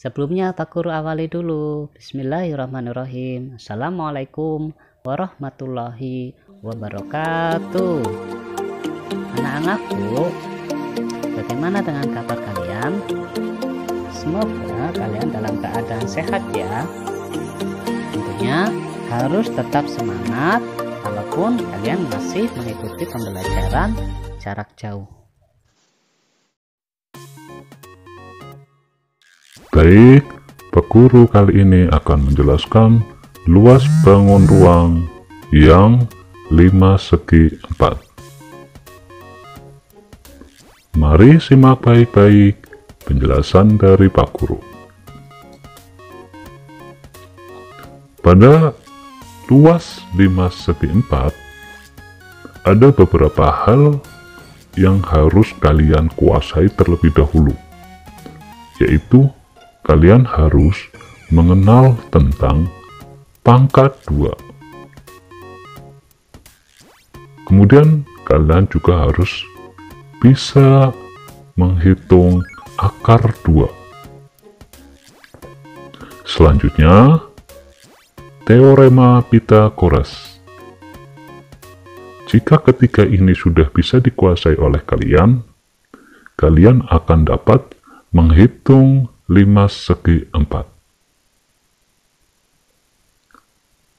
Sebelumnya Pak Guru awali dulu. Bismillahirrahmanirrahim. Assalamualaikum warahmatullahi wabarakatuh. Anak-anakku, bagaimana dengan kabar kalian? Semoga kalian dalam keadaan sehat ya. Tentunya harus tetap semangat walaupun kalian masih mengikuti pembelajaran jarak jauh. Baik, Pak Guru kali ini akan menjelaskan luas bangun ruang yang 5/4. Mari simak baik-baik penjelasan dari Pak Guru. Pada luas 5/4 ada beberapa hal yang harus kalian kuasai terlebih dahulu, yaitu kalian harus mengenal tentang pangkat 2. Kemudian kalian juga harus bisa menghitung akar 2. Selanjutnya, teorema Pythagoras. Jika ketiga ini sudah bisa dikuasai oleh kalian, kalian akan dapat menghitung 5/4.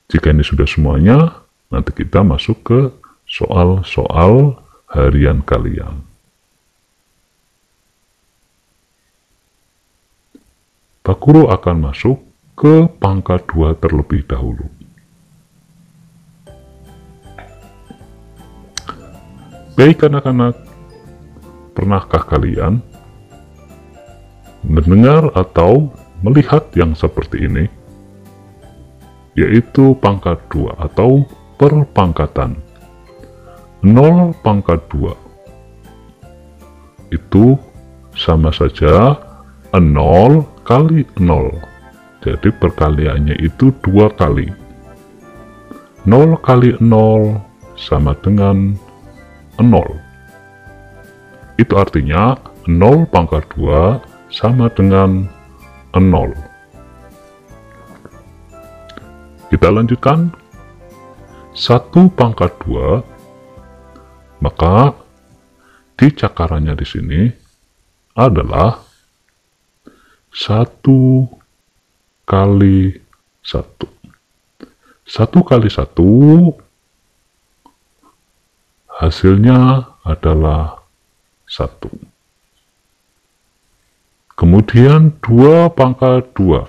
Jika ini sudah semuanya, nanti kita masuk ke soal-soal harian kalian. Pak Guru akan masuk ke pangkat 2 terlebih dahulu. Baik anak-anak, pernahkah kalian mendengar atau melihat yang seperti ini, yaitu pangkat 2 atau perpangkatan? 0 pangkat 2 itu sama saja 0 kali 0, jadi perkaliannya itu 2 kali. 0 kali 0 sama dengan 0. Itu artinya 0 pangkat 2 sama dengan 0. Kita lanjutkan. 1 pangkat 2, maka di cakarannya di sini adalah 1 kali 1. 1 kali 1 hasilnya adalah 1. Kemudian 2 pangkat 2.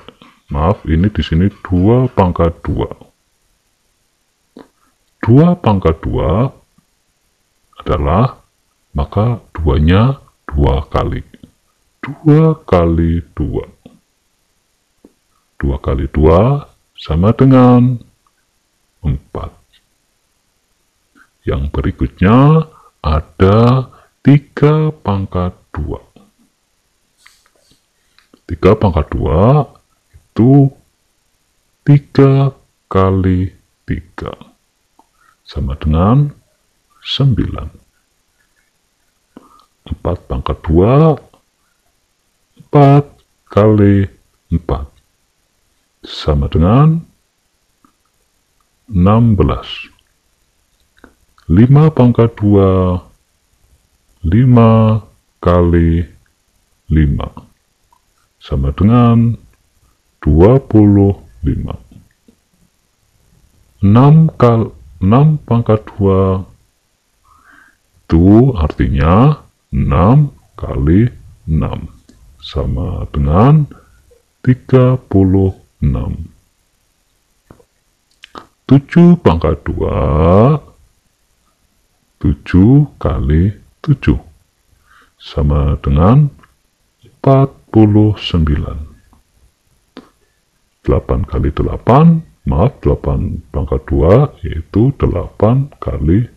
Maaf, ini di sini 2 pangkat 2. 2 pangkat 2 adalah, maka 2-nya 2 kali. 2 kali 2. 2 kali 2 sama dengan 4. Yang berikutnya ada 3 pangkat 2. 3 pangkat 2 itu 3 kali 3 sama dengan 9. 4 pangkat 2, 4 kali 4 sama dengan 16. 5 pangkat 2, 5 kali 5 sama dengan 25. 6 pangkat 2 itu artinya 6 kali 6 sama dengan 36. 7 pangkat 2, 7 kali 7 sama dengan 49. 8 kali 8, maaf, 8 pangkat 2 yaitu 8 kali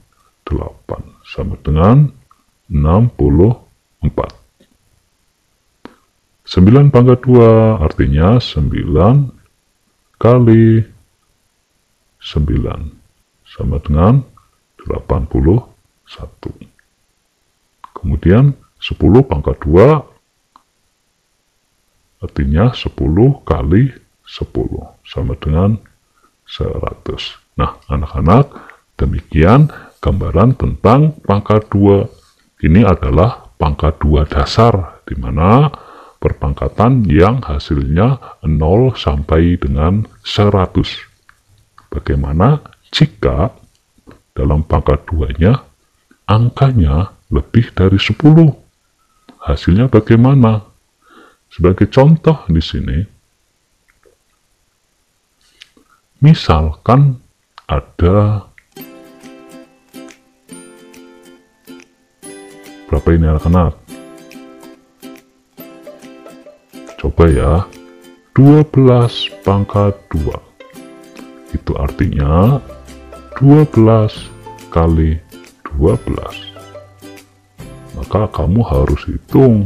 8 sama dengan 64. 9 pangkat 2 artinya 9 kali 9 sama dengan 81. Kemudian 10 pangkat 2 artinya 10 kali 10 sama dengan 100. Nah, anak-anak, demikian gambaran tentang pangkat 2. Ini adalah pangkat 2 dasar, di mana perpangkatan yang hasilnya 0 sampai dengan 100. Bagaimana jika dalam pangkat 2-nya angkanya lebih dari 10? Hasilnya bagaimana? Sebagai contoh di sini, misalkan ada berapa ini anak-anak? Coba ya, 12 pangkat 2. Itu artinya 12 kali 12. Maka kamu harus hitung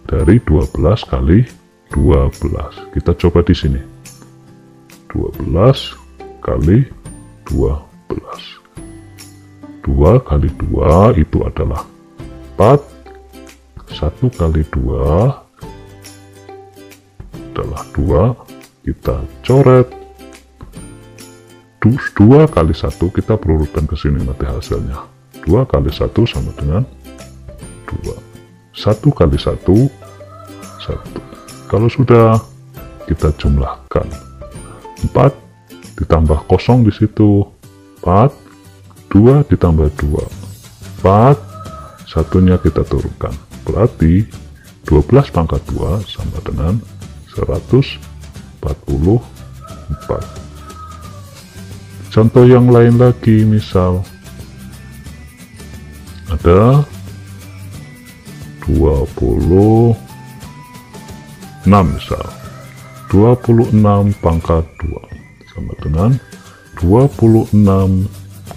dari 12 kali 12. Kita coba di sini. 12 kali 12. 2 kali 2 itu adalah 4. 1 kali 2 adalah 2. Kita coret. 2 kali 1 kita berurutan ke sini nanti hasilnya. 2 kali 1 sama dengan 2. 1 kali 1, 1. Kalau sudah, kita jumlahkan. 4 ditambah 0 di situ. 4. 2 ditambah 2. 4. Satunya kita turunkan. Berarti 12 pangkat 2 sama dengan 144. Contoh yang lain lagi, misal ada 26 misal. 26 pangkat 2 sama dengan 26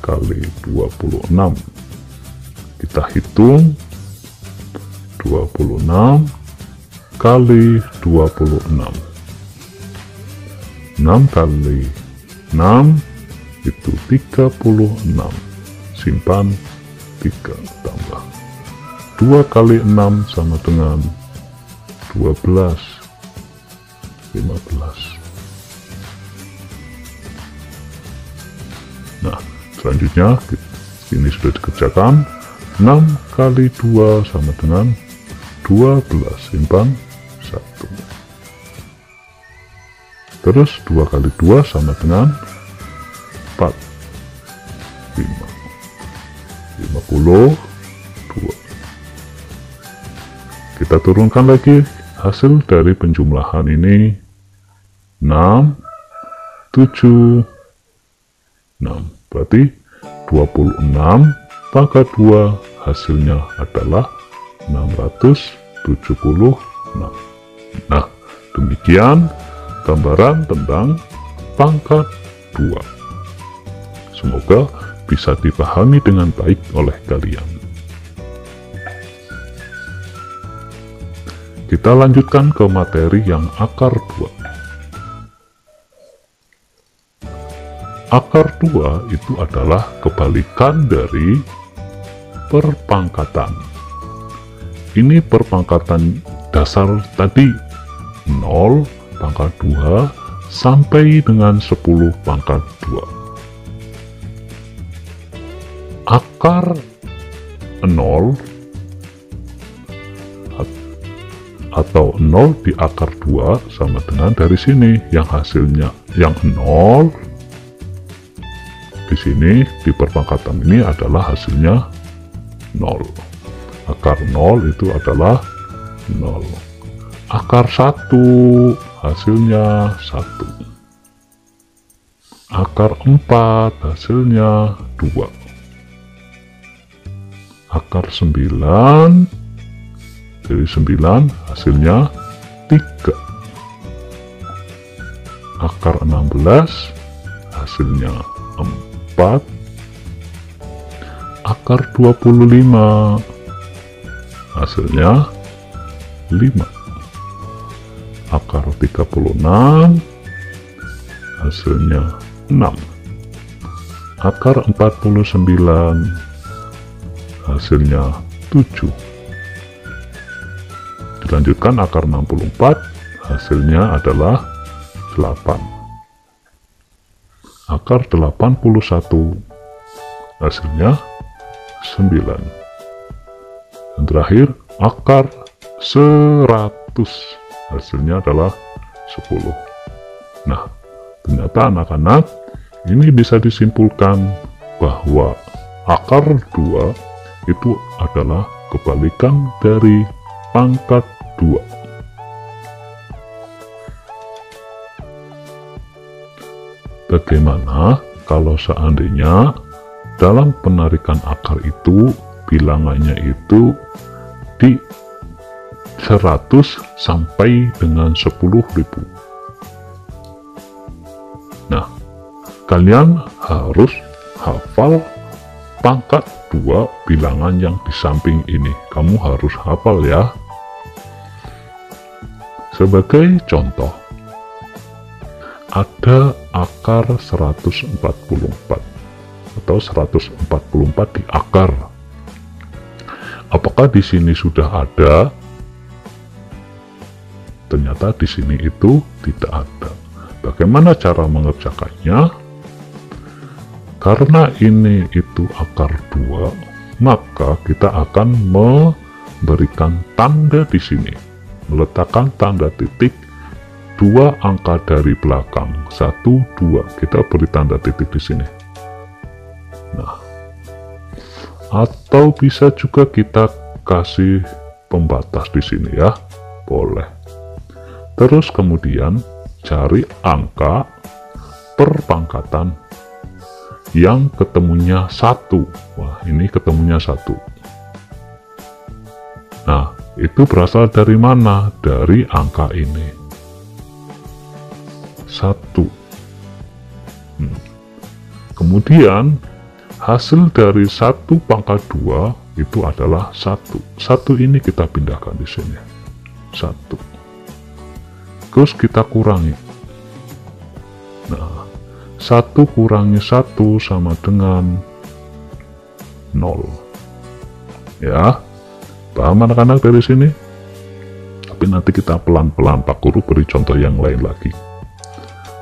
kali 26. Kita hitung 26 kali 26. 6 kali 6 itu 36. Simpan 3 tambah 2 kali 6 sama dengan 12. 15. Nah, selanjutnya ini sudah dikerjakan. 6 kali 2 sama dengan 12. Simpan 1. Terus 2 kali 2 sama dengan 4. 52. Kita turunkan lagi hasil dari penjumlahan ini. 6, 7, 6. Berarti 26 pangkat 2 hasilnya adalah 676. Nah, demikian gambaran tentang pangkat 2. Semoga bisa dipahami dengan baik oleh kalian. Kita lanjutkan ke materi yang akar 2. Akar 2 itu adalah kebalikan dari perpangkatan. Ini perpangkatan dasar tadi, 0 pangkat 2 sampai dengan 10 pangkat 2. Akar 0 atau 0 di akar 2 sama dengan dari sini, yang hasilnya yang 0 di sini di perpangkatan ini adalah hasilnya 0. Akar 0 itu adalah 0. Akar 1 hasilnya 1. Akar 4 hasilnya 2. Akar 9 dari 9 hasilnya 3. Akar 16 hasilnya 4. Akar 25 hasilnya 5. Akar 36 hasilnya 6. Akar 49 hasilnya 7. Dilanjutkan akar 64, hasilnya adalah 8. Akar 81, hasilnya 9. Dan terakhir, akar 100, hasilnya adalah 10. Nah, ternyata anak-anak, ini bisa disimpulkan bahwa akar 2 itu adalah kebalikan dari pangkat 2. Bagaimana kalau seandainya dalam penarikan akar itu bilangannya itu di 100 sampai dengan 10.000? Nah, kalian harus hafal pangkat 2 bilangan yang di samping ini. Kamu harus hafal ya. Sebagai contoh, ada akar 144 atau 144 di akar. Apakah di sini sudah ada? Ternyata di sini itu tidak ada. Bagaimana cara mengerjakannya? Karena ini itu akar 2, maka kita akan memberikan tanda di sini, meletakkan tanda titik 2 angka dari belakang, 1, 2, kita beri tanda titik di sini. Nah, atau bisa juga kita kasih pembatas di sini ya, boleh. Terus kemudian cari angka perpangkatan yang ketemunya 1. Wah, ini ketemunya 1. Nah, itu berasal dari mana? Dari angka ini, 1. Kemudian hasil dari 1 pangkat 2 itu adalah 1. 1 ini kita pindahkan di sini, 1. Terus kita kurangi. Nah, 1 kurangi 1 sama dengan 0. Ya, paham anak-anak dari sini? Tapi nanti kita pelan-pelan Pak Guru beri contoh yang lain lagi.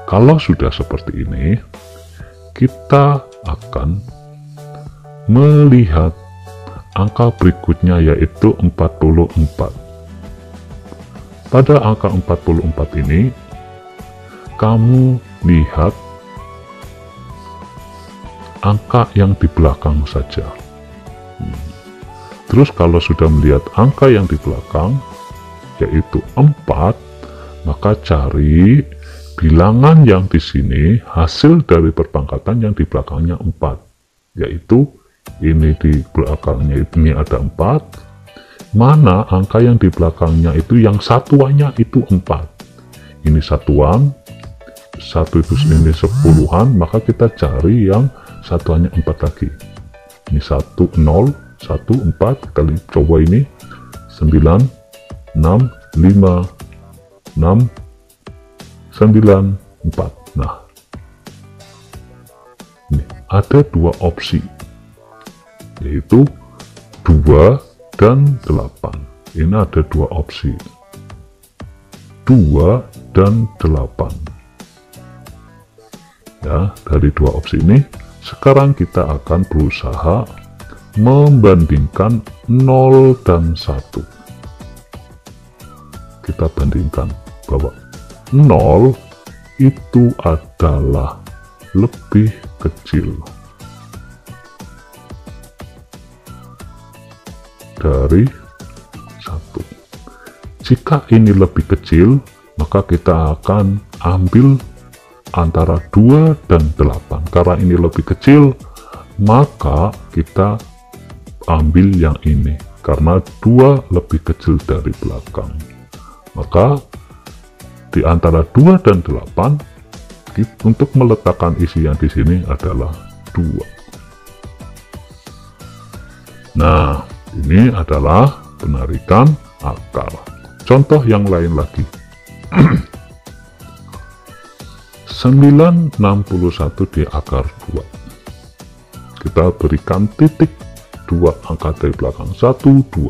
Kalau sudah seperti ini, kita akan melihat angka berikutnya, yaitu 44. Pada angka 44 ini, kamu lihat angka yang di belakang saja. Terus kalau sudah melihat angka yang di belakang, yaitu 4, maka cari bilangan yang di sini, hasil dari perpangkatan yang di belakangnya 4, yaitu ini di belakangnya ini ada 4, mana angka yang di belakangnya itu yang satuannya itu 4. Ini satuan, 1 itu ini 10-an, maka kita cari yang satuannya 4 lagi. Ini 1, 0, 1, 4, kita coba ini 9, 6, 5, 6, 9, 4. Nah, ini ada 2 opsi, yaitu 2 dan 8. Ini ada 2 opsi, 2 dan 8. Ya, dari 2 opsi ini sekarang kita akan berusaha membandingkan 0 dan 1. Kita bandingkan bahwa 0 itu adalah lebih kecil dari 1. Jika ini lebih kecil, maka kita akan ambil antara 2 dan 8. Karena ini lebih kecil, maka kita ambil yang ini. Karena 2 lebih kecil dari belakang. Maka di antara 2 dan 8, untuk meletakkan isi yang di sini adalah 2. Nah, ini adalah penarikan akar. Contoh yang lain lagi. 961 di akar 2. Kita berikan titik 2 angka dari belakang, 1, 2.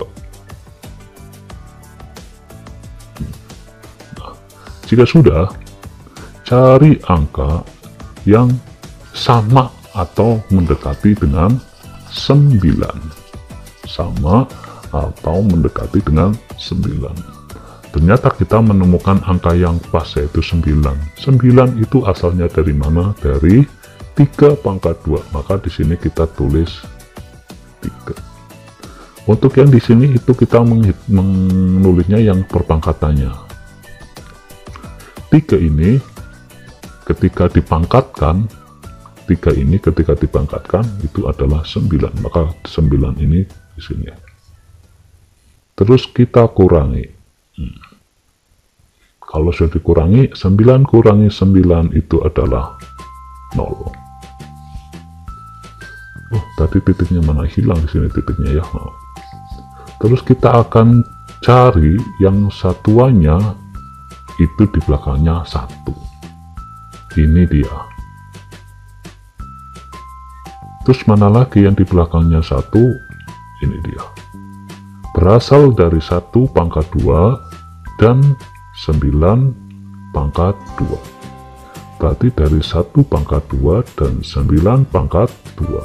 Jika sudah, cari angka yang sama atau mendekati dengan 9. Sama atau mendekati dengan 9. Ternyata kita menemukan angka yang pas, yaitu 9. 9 itu asalnya dari mana? Dari 3 pangkat 2. Maka di sini kita tulis 3. Untuk yang di sini itu kita menulisnya yang perpangkatannya. 3 ini ketika dipangkatkan, 3 ini ketika dipangkatkan itu adalah 9. Maka 9 ini di sini. Terus kita kurangi. Kalau sudah dikurangi, 9 kurangi 9 itu adalah 0. Oh, tadi titiknya mana? Hilang di sini titiknya ya. Terus kita akan cari yang satuannya itu di belakangnya 1. Ini dia. Terus mana lagi yang di belakangnya 1? Ini dia. Berasal dari 1 pangkat 2 dan 9 pangkat 2. Berarti dari 1 pangkat 2 dan 9 pangkat 2.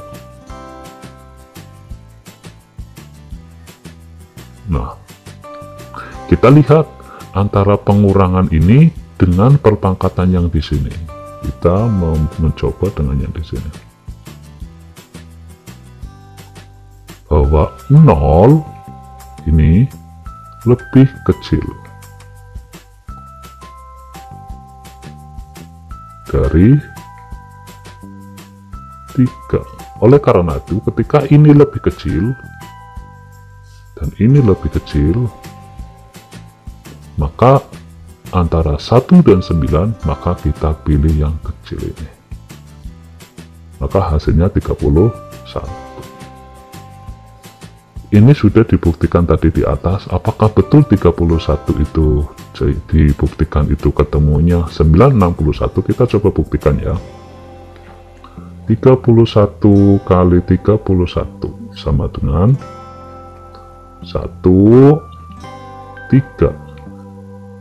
Nah, kita lihat antara pengurangan ini dengan perpangkatan yang di sini. Kita mau mencoba dengan yang di sini. Bahwa 0 ini lebih kecil dari 3. Oleh karena itu, ketika ini lebih kecil dan ini lebih kecil, maka antara 1 dan 9, maka kita pilih yang kecil ini. Maka hasilnya 31. Ini sudah dibuktikan tadi di atas. Apakah betul 31 itu dibuktikan itu ketemunya 961? Kita coba buktikan ya. 31 kali 31 sama dengan 1, 3.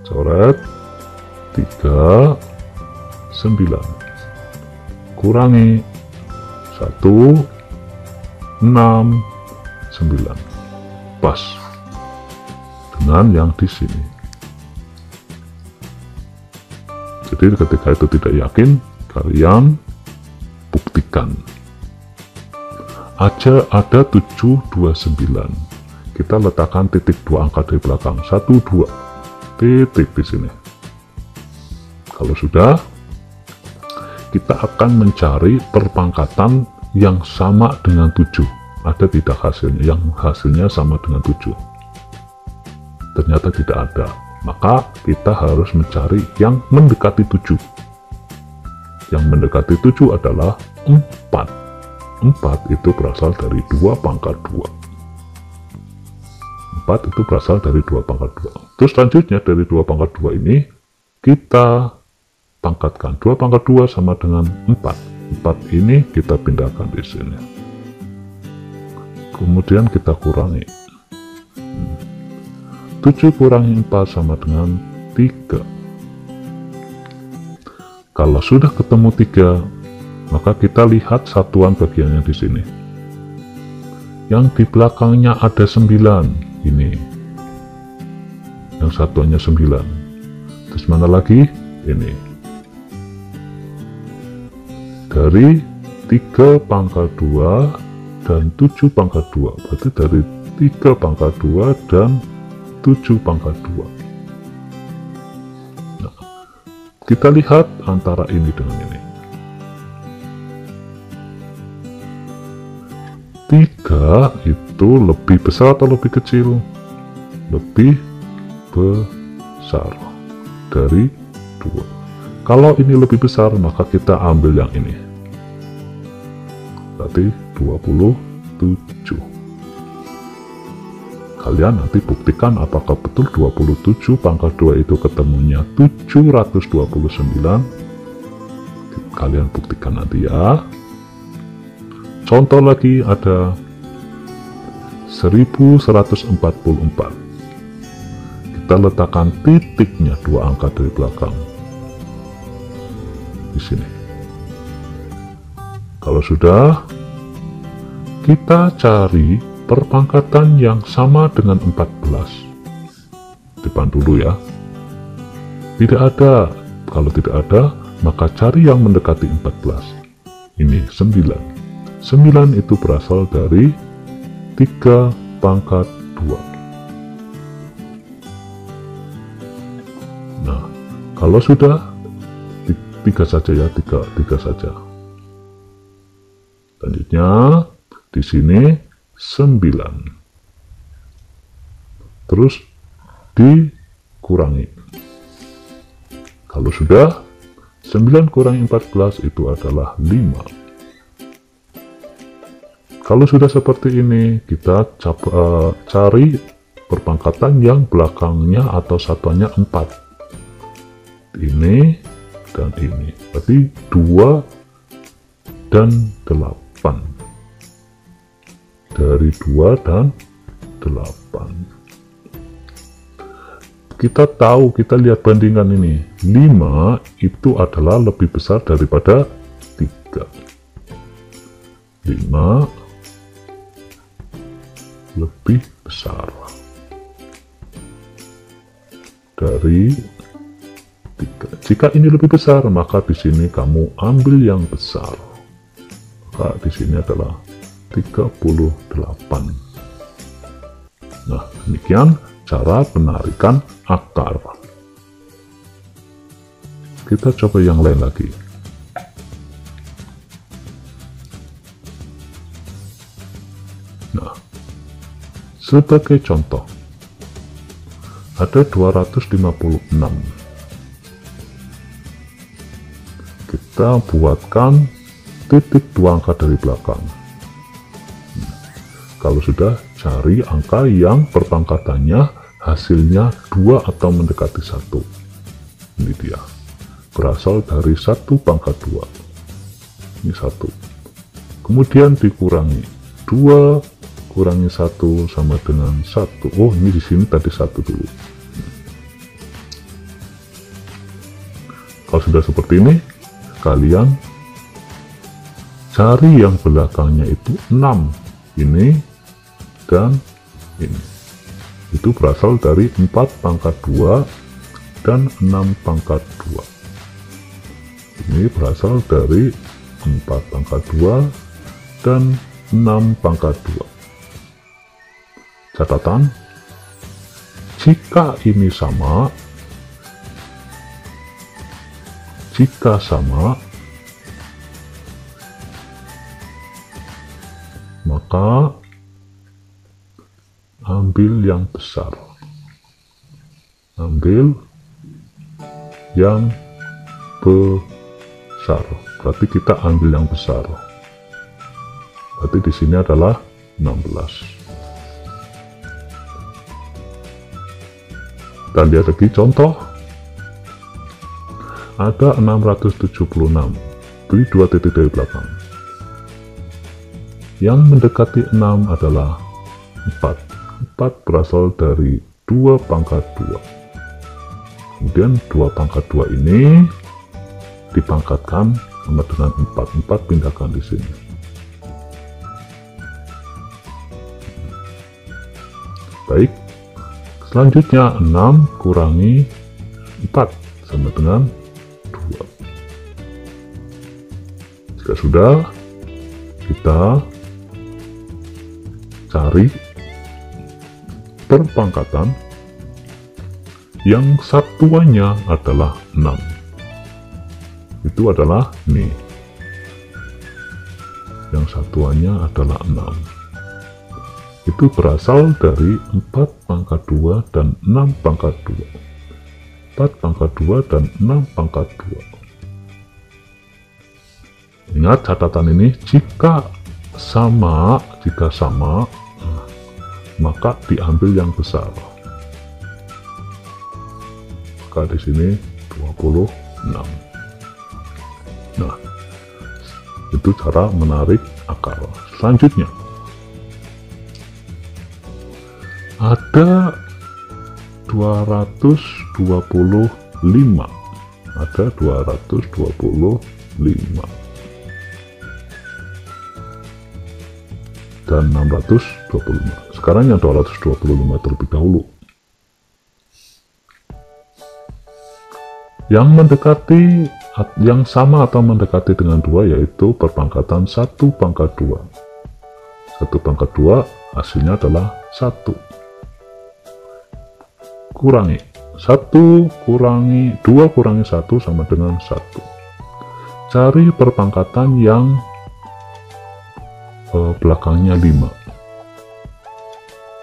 Coret 3, 9. Kurangi 1, 6, 9. Pas dengan yang di sini. Jadi ketika itu tidak yakin, kalian buktikan. Ada 729. Kita letakkan titik 2 angka di belakang. 1, 2. Titik di sini. Kalau sudah, kita akan mencari perpangkatan yang sama dengan 7. Ada tidak hasilnya? Yang hasilnya sama dengan 7. Ternyata tidak ada. Maka kita harus mencari yang mendekati 7. Yang mendekati 7 adalah 4. 4 itu berasal dari 2 pangkat 2. 4 itu berasal dari 2 pangkat 2. Terus selanjutnya dari 2 pangkat 2 ini kita pangkatkan. 2 pangkat 2 sama dengan 4. 4 ini kita pindahkan di sini. Kemudian kita kurangi. 7 kurangi 4 sama dengan 3. Kalau sudah ketemu 3, maka kita lihat satuan bagiannya di sini. Yang di belakangnya ada 9. Ini. Yang satuannya 9. Terus mana lagi? Ini. Dari 3 pangkat 2 dan 7 pangkat 2. Berarti dari 3 pangkat 2 dan 7 pangkat 2. Nah, kita lihat antara ini dengan ini. 3 itu lebih besar atau lebih kecil? Lebih besar dari 2. Kalau ini lebih besar, maka kita ambil yang ini. Berarti 27. Kalian nanti buktikan apakah betul 27 pangkat 2 itu ketemunya 729. Kalian buktikan nanti ya. Contoh lagi ada 1144. Kita kita letakkan titiknya 2 angka dari belakang di sini. Kalau sudah, kita cari perpangkatan yang sama dengan 14. Depan dulu ya. Tidak ada. Kalau tidak ada, maka cari yang mendekati 14. Ini 9. 9 itu berasal dari 3 pangkat 2. Nah, kalau sudah 3 saja ya, 3 saja. Selanjutnya di sini 9. Terus dikurangi. Kalau sudah 9 kurangi 14 itu adalah 5. Kalau sudah seperti ini, kita cari perpangkatan yang belakangnya atau satuannya 4. Ini dan ini. Berarti 2 dan 8. Dari 2 dan 8. Kita tahu, kita lihat bandingan ini. 5 itu adalah lebih besar daripada 3. 5 lebih besar dari 3. Jika ini lebih besar, maka di sini kamu ambil yang besar. Maka di sini adalah 38. Nah, demikian cara penarikan akar. Kita coba yang lain lagi. Nah, sebagai contoh, ada 256. Kita buatkan titik 2 angka dari belakang. Kalau sudah, cari angka yang perpangkatannya hasilnya 2 atau mendekati 1. Ini dia. Berasal dari 1 pangkat 2. Ini 1. Kemudian dikurangi. 2 kurangi 1 sama dengan 1. Oh, ini di sini tadi 1 dulu. Kalau sudah seperti ini, kalian cari yang belakangnya itu 6. Ini dan ini. Itu berasal dari 4 pangkat 2 dan 6 pangkat 2. Ini berasal dari 4 pangkat 2 dan 6 pangkat 2. Catatan, jika ini sama, maka ambil yang besar. Ambil yang besar. Berarti kita ambil yang besar. Berarti di sini adalah 16. Kita lihat lagi contoh. Ada 676. Beri 2 titik dari belakang. Yang mendekati 6 adalah 4. 4 berasal dari 2 pangkat 2. Kemudian 2 pangkat 2 ini dipangkatkan sama dengan 4. 4 pindahkan di sini. Baik. Selanjutnya 6 kurangi 4 sama dengan 2. Jika sudah, kita cari perpangkatan yang satuannya adalah 6. Itu adalah ini. Yang satuannya adalah 6. Itu berasal dari 4 pangkat 2 dan 6 pangkat 2. 4 pangkat 2 dan 6 pangkat 2. Ingat catatan ini, jika sama, maka diambil yang besar. Maka di sini 26. Nah, itu cara menarik akar. Selanjutnya, ada 225. Ada 225 dan 625. Sekarang yang 225 terlebih dahulu. Yang mendekati, yang sama atau mendekati dengan 2 yaitu perpangkatan 1 pangkat 2. 1 pangkat 2 hasilnya adalah 1. Kurangi 1 kurangi 2 kurangi 1 sama dengan 1. Cari perpangkatan yang belakangnya 5.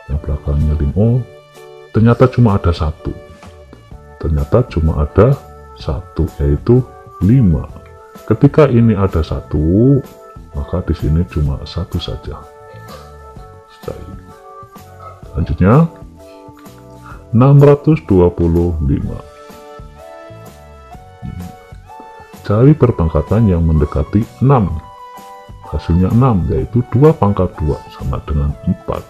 Yang belakangnya 5. Oh, ternyata cuma ada 1. Ternyata cuma ada 1, yaitu 5. Ketika ini ada 1, maka di sini cuma 1 saja. Selanjutnya 625. Cari perpangkatan yang mendekati 6. Hasilnya 6, yaitu 2 pangkat 2 sama dengan 4.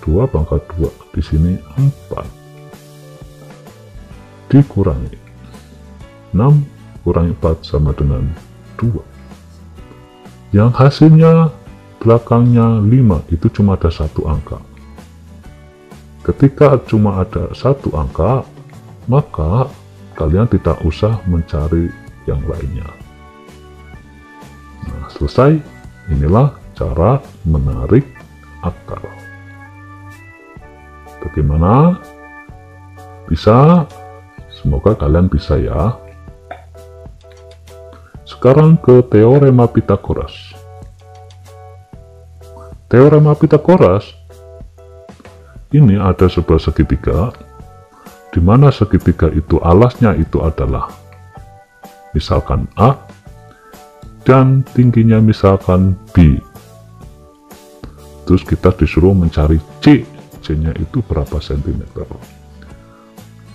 2 pangkat 2 di sini 4. Dikurangi 6 kurangi 4 sama dengan 2. Yang hasilnya belakangnya 5 itu cuma ada 1 angka. Ketika cuma ada 1 angka, maka kalian tidak usah mencari yang lainnya. Nah, selesai. Inilah cara menarik akar. Bagaimana? Bisa? Semoga kalian bisa ya. Sekarang ke teorema Pythagoras. Teorema Pythagoras ini ada sebuah segitiga, di mana segitiga itu alasnya itu adalah misalkan A dan tingginya misalkan B. Terus kita disuruh mencari C. C-nya itu berapa sentimeter.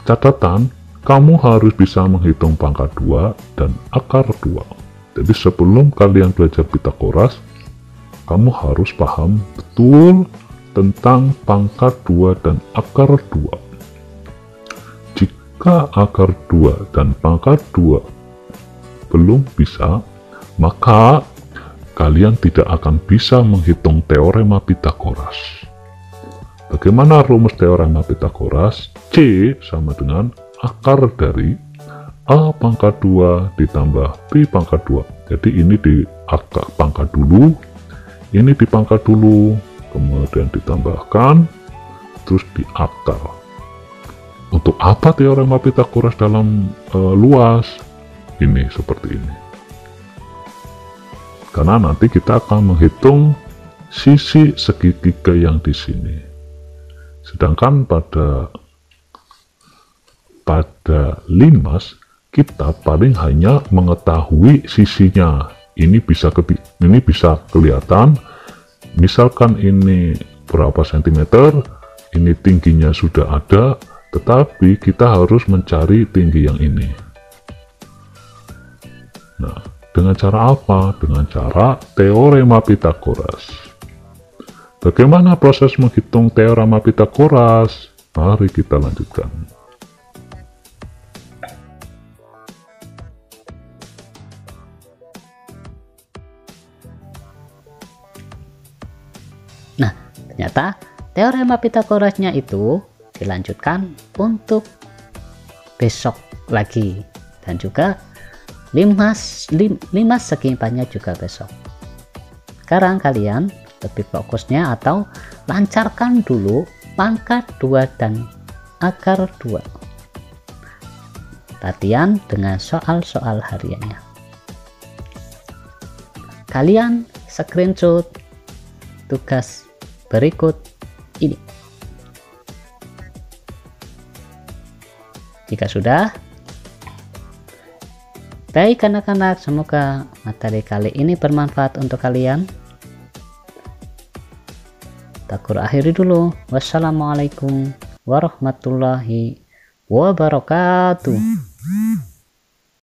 Catatan, kamu harus bisa menghitung pangkat 2 dan akar 2. Jadi sebelum kalian belajar Pythagoras, kamu harus paham betul tentang pangkat 2 dan akar 2. Jika akar 2 dan pangkat 2 belum bisa, maka kalian tidak akan bisa menghitung teorema Pythagoras. Bagaimana rumus teorema Pythagoras? C sama dengan akar dari A pangkat 2 ditambah B pangkat 2. Jadi ini di akar pangkat dulu, ini dipangkat dulu, kemudian ditambahkan, terus di akar. Untuk apa teorema Pythagoras dalam luas? Ini seperti ini. Karena nanti kita akan menghitung sisi segitiga yang di sini. Sedangkan pada limas kita paling hanya mengetahui sisinya. Ini bisa kelihatan. Misalkan ini berapa sentimeter, ini tingginya sudah ada, tetapi kita harus mencari tinggi yang ini. Nah, dengan cara apa? Dengan cara teorema Pythagoras. Bagaimana proses menghitung teorema Pythagoras? Mari kita lanjutkan. Nah, ternyata teorema Pythagorasnya itu dilanjutkan untuk besok lagi, dan juga limas segi 4-nya juga besok. Sekarang kalian lebih fokusnya atau lancarkan dulu pangkat 2 dan akar 2. Latihan dengan soal-soal hariannya. Kalian screenshot tugas berikut ini. Jika sudah, baik anak-anak, semoga materi kali ini bermanfaat untuk kalian. Takur akhiri dulu. Wassalamualaikum warahmatullahi wabarakatuh.